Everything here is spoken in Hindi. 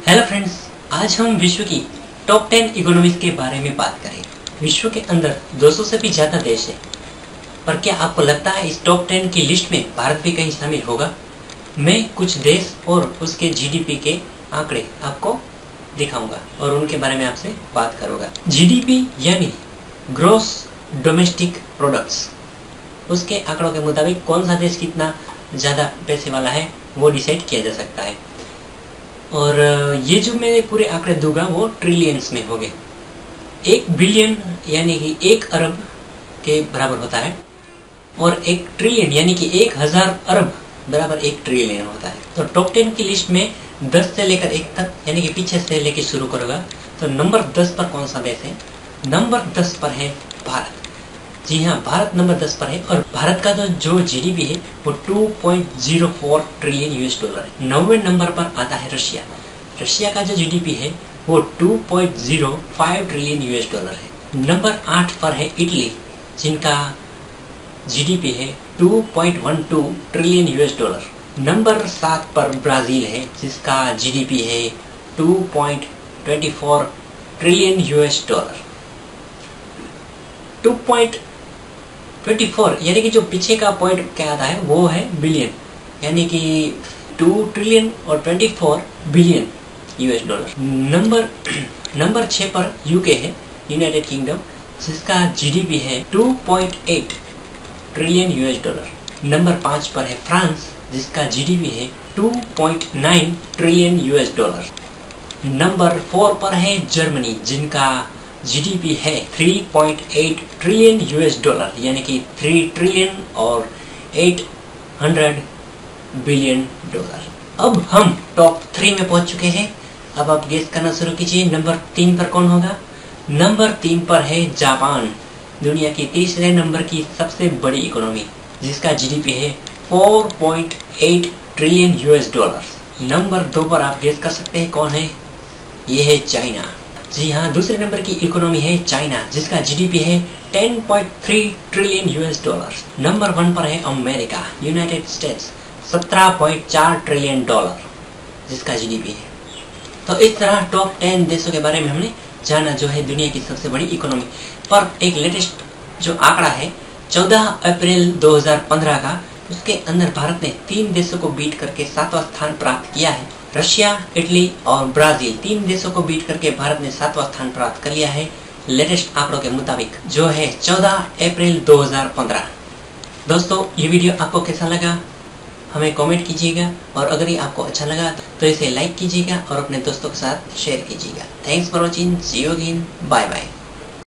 हेलो फ्रेंड्स, आज हम विश्व की टॉप 10 इकोनॉमीज के बारे में बात करेंगे। विश्व के अंदर 200 से भी ज्यादा देश है, पर क्या आपको लगता है इस टॉप 10 की लिस्ट में भारत भी कहीं शामिल होगा? मैं कुछ देश और उसके जीडीपी के आंकड़े आपको दिखाऊंगा और उनके बारे में आपसे बात करूंगा। जीडीपी यानी ग्रॉस डोमेस्टिक प्रोडक्ट्स, उसके आंकड़ों के मुताबिक कौन सा देश कितना ज्यादा पैसे वाला है वो डिसाइड किया जा सकता है। और ये जो मैं पूरे आंकड़े दूंगा वो ट्रिलियंस में होंगे। 1 बिलियन यानी कि 1 अरब के बराबर होता है और 1 ट्रिलियन यानी कि 1000 अरब बराबर 1 ट्रिलियन होता है। तो टॉप 10 की लिस्ट में 10 से लेकर 1 तक यानी कि पीछे से लेकर शुरू करूंगा। तो नंबर 10 पर कौन सा देश है? नंबर 10 पर है भारत। जी हाँ, भारत नंबर 10 पर है और भारत का जो जीडीपी है वो 2.04 ट्रिलियन यूएस डॉलर है। 9वें नंबर पर आता है रशिया। रशिया का जो जीडीपी है वो 2.05 ट्रिलियन यूएस डॉलर है। नंबर 8 पर है इटली, जिनका जीडीपी है 2.12 ट्रिलियन यूएस डॉलर। नंबर 7 पर ब्राजील है, जिसका जीडीपी है 2.24 ट्रिलियन यूएस डॉलर। 2.24 यानी कि जो पीछे का पॉइंट क्या आता है वो है बिलियन, यानी कि 2 ट्रिलियन और 24 बिलियन यूएस डॉलर। नंबर 6 पर यूके है, यूनाइटेड किंगडम, जिसका जीडीपी है 2.8 ट्रिलियन यूएस डॉलर। नंबर 5 पर है फ्रांस, जिसका जीडीपी है 2.9 ट्रिलियन यूएस डॉलर। नंबर 4 पर है जर्मनी, जिनका जीडीपी है 3.8 ट्रिलियन यूएस डॉलर, यानी कि 3 ट्रिलियन और 800 बिलियन डॉलर। अब हम टॉप 3 में पहुंच चुके हैं। अब आप गेस करना शुरू कीजिए, नंबर 3 पर कौन होगा? नंबर 3 पर है जापान, दुनिया की तीसरे नंबर की सबसे बड़ी इकोनॉमी, जिसका जीडीपी है 4.8 ट्रिलियन यूएस डॉलर। नंबर 2 पर आप गेस कर सकते हैं कौन है? ये है चाइना। जी हाँ, दूसरे नंबर की इकोनॉमी है चाइना, जिसका जीडीपी है 10.3 ट्रिलियन यूएस डॉलर। नंबर 1 पर है America, United states, 17.4 trillion dollar, जिसका जीडीपी है। तो इस तरह टॉप 10 देशों के बारे में हमने जाना, जो है दुनिया की सबसे बड़ी इकोनॉमी। पर एक लेटेस्ट जो आंकड़ा है 14 अप्रैल 2015 का, उसके अंदर भारत ने 3 देशों को बीट करके 7वां स्थान प्राप्त किया है। रशिया, इटली और ब्राजील, 3 देशों को बीट करके भारत ने 7वां स्थान प्राप्त कर लिया है लेटेस्ट आंकड़ों के मुताबिक, जो है 14 अप्रैल 2015। दोस्तों, ये वीडियो आपको कैसा लगा हमें कमेंट कीजिएगा, और अगर ये आपको अच्छा लगा तो इसे लाइक कीजिएगा और अपने दोस्तों के साथ शेयर कीजिएगा। Thanks for watching, see you again, bye bye.